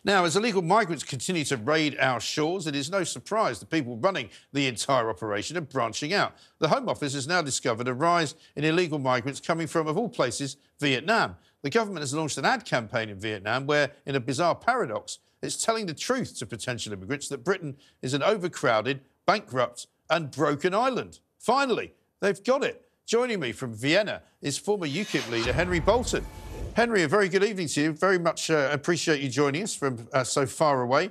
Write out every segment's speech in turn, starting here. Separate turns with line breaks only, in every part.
Now, as illegal migrants continue to raid our shores, it is no surprise the people running the entire operation are branching out. The Home Office has now discovered a rise in illegal migrants coming from, of all places, Vietnam. The government has launched an ad campaign in Vietnam where, in a bizarre paradox, it's telling the truth to potential immigrants that Britain is an overcrowded, bankrupt and broken island. Finally, they've got it. Joining me from Vienna is former UKIP leader Henry Bolton. Henry, a very good evening to you. Very much appreciate you joining us from so far away.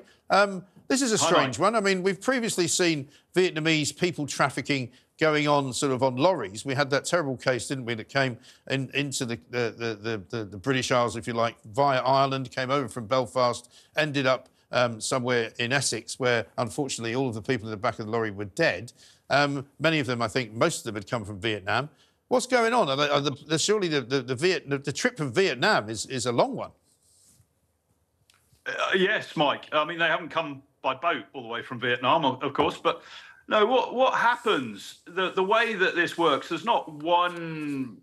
This is a strange one. I mean, we've previously seen Vietnamese people trafficking going on sort of on lorries. We had that terrible case, didn't we, that came into the British Isles, if you like, via Ireland, came over from Belfast, ended up somewhere in Essex, where, unfortunately, all of the people in the back of the lorry were dead. Many of them, I think, most of them had come from Vietnam. What's going on? Surely the trip from Vietnam is a long one.
Yes, Mike. I mean, they haven't come by boat all the way from Vietnam, of course. But no, what happens? The way that this works, there's not one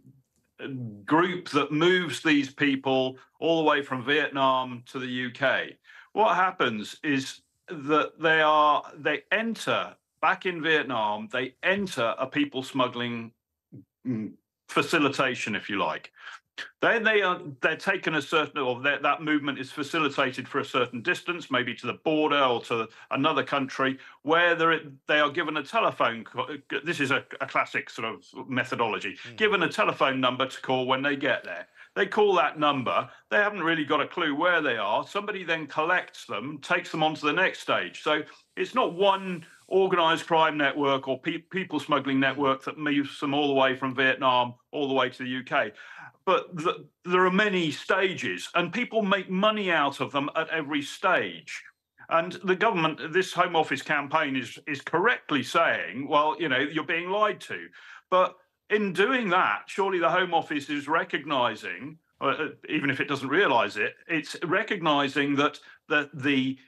group that moves these people all the way from Vietnam to the UK. What happens is that they enter back in Vietnam. They enter a people smuggling facilitation, if you like. Then they're taken a certain, or that movement is facilitated for a certain distance, maybe to the border or to another country, where they are given a telephone. This is a classic sort of methodology. Given a telephone number to call when they get there. They call that number. They haven't really got a clue where they are. Somebody then collects them, takes them on to the next stage. So it's not one organised crime network or people smuggling network that moves them all the way from Vietnam all the way to the UK. But there are many stages, and people make money out of them at every stage. And the government, this Home Office campaign is correctly saying, well, you know, you're being lied to. But in doing that, surely the Home Office is recognising, even if it doesn't realise it, it's recognising that the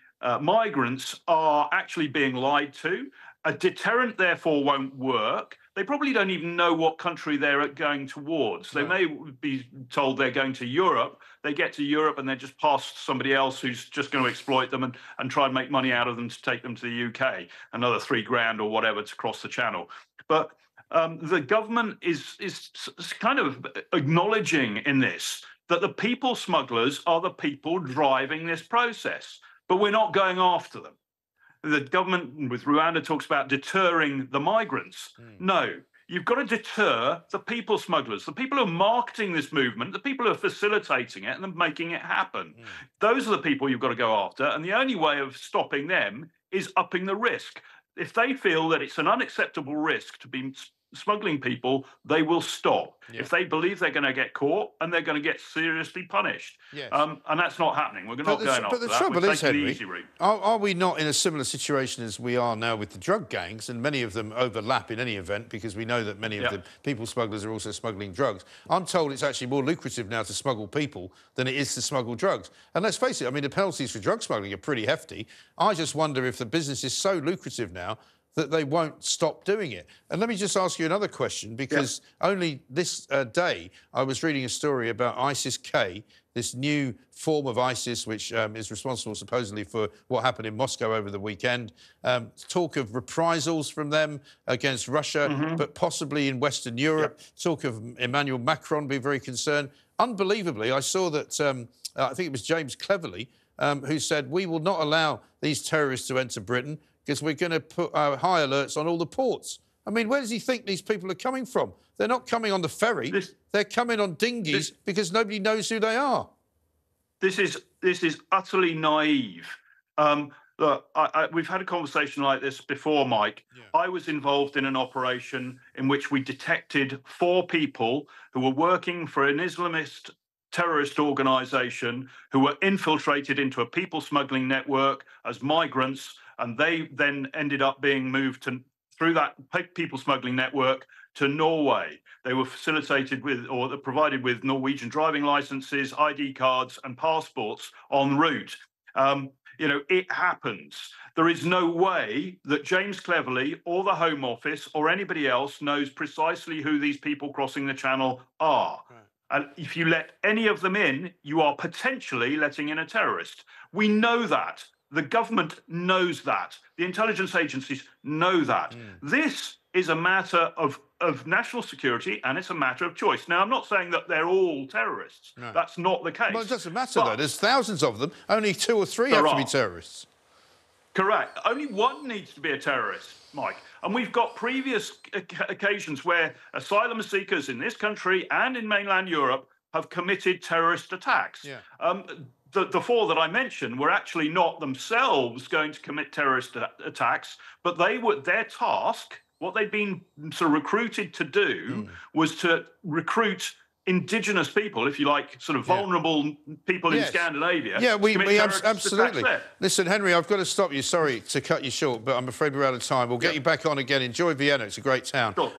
migrants are actually being lied to. A deterrent, therefore, won't work. They probably don't even know what country they're going towards. They may be told they're going to Europe. They get to Europe and they're just past somebody else who's just going to exploit them and try and make money out of them to take them to the UK, another $3,000 or whatever to cross the channel. But the government is kind of acknowledging in this that the people smugglers are the people driving this process, but we're not going after them. The government with Rwanda talks about deterring the migrants. No, you've got to deter the people smugglers, the people who are marketing this movement, the people who are facilitating it and making it happen. Those are the people you've got to go after. And the only way of stopping them is upping the risk. If they feel that it's an unacceptable risk to be smuggling people, they will stop. If they believe they're going to get caught and they're going to get seriously punished. And that's not happening. We're not going after that.
But the trouble is, Henry,
easy route.
Are we not in a similar situation as we are now with the drug gangs? And many of them overlap in any event, because we know that many of the people smugglers are also smuggling drugs. I'm told it's actually more lucrative now to smuggle people than it is to smuggle drugs. And let's face it, I mean, the penalties for drug smuggling are pretty hefty. I just wonder if the business is so lucrative now that they won't stop doing it. And let me just ask you another question, because only this day I was reading a story about ISIS-K, this new form of ISIS, which is responsible supposedly for what happened in Moscow over the weekend. Talk of reprisals from them against Russia, but possibly in Western Europe. Talk of Emmanuel Macron being very concerned. Unbelievably, I saw that, I think it was James Cleverly, who said, we will not allow these terrorists to enter Britain because we're going to put high alerts on all the ports. I mean, where does he think these people are coming from? They're not coming on the ferry. They're coming on dinghies because nobody knows who they are.
This is utterly naive. Look, we've had a conversation like this before, Mike. I was involved in an operation in which we detected 4 people who were working for an Islamist terrorist organization who were infiltrated into a people smuggling network as migrants, and they then ended up being moved through that people smuggling network to Norway. They were facilitated with, or provided with, Norwegian driving licenses, ID cards and passports en route. You know, it happens. There is no way that James Cleverly or the Home Office or anybody else knows precisely who these people crossing the channel are. And if you let any of them in, you are potentially letting in a terrorist. We know that. The government knows that. The intelligence agencies know that. This is a matter of national security, and it's a matter of choice. Now, I'm not saying that they're all terrorists. No. That's not the case.
Well, it doesn't matter, though. There's thousands of them. Only 2 or 3 have to be terrorists.
Correct. Only one needs to be a terrorist, Mike. And we've got previous occasions where asylum seekers in this country and in mainland Europe have committed terrorist attacks. Yeah. The 4 that I mentioned were actually not themselves going to commit terrorist attacks, but they were their task. What they'd been sort of recruited to do was to recruit indigenous people, if you like, sort of vulnerable people in Scandinavia.
Yeah, we absolutely. Listen, Henry, I've got to stop you. Sorry to cut you short, but I'm afraid we're out of time. We'll get you back on again. Enjoy Vienna. It's a great town.
Sure.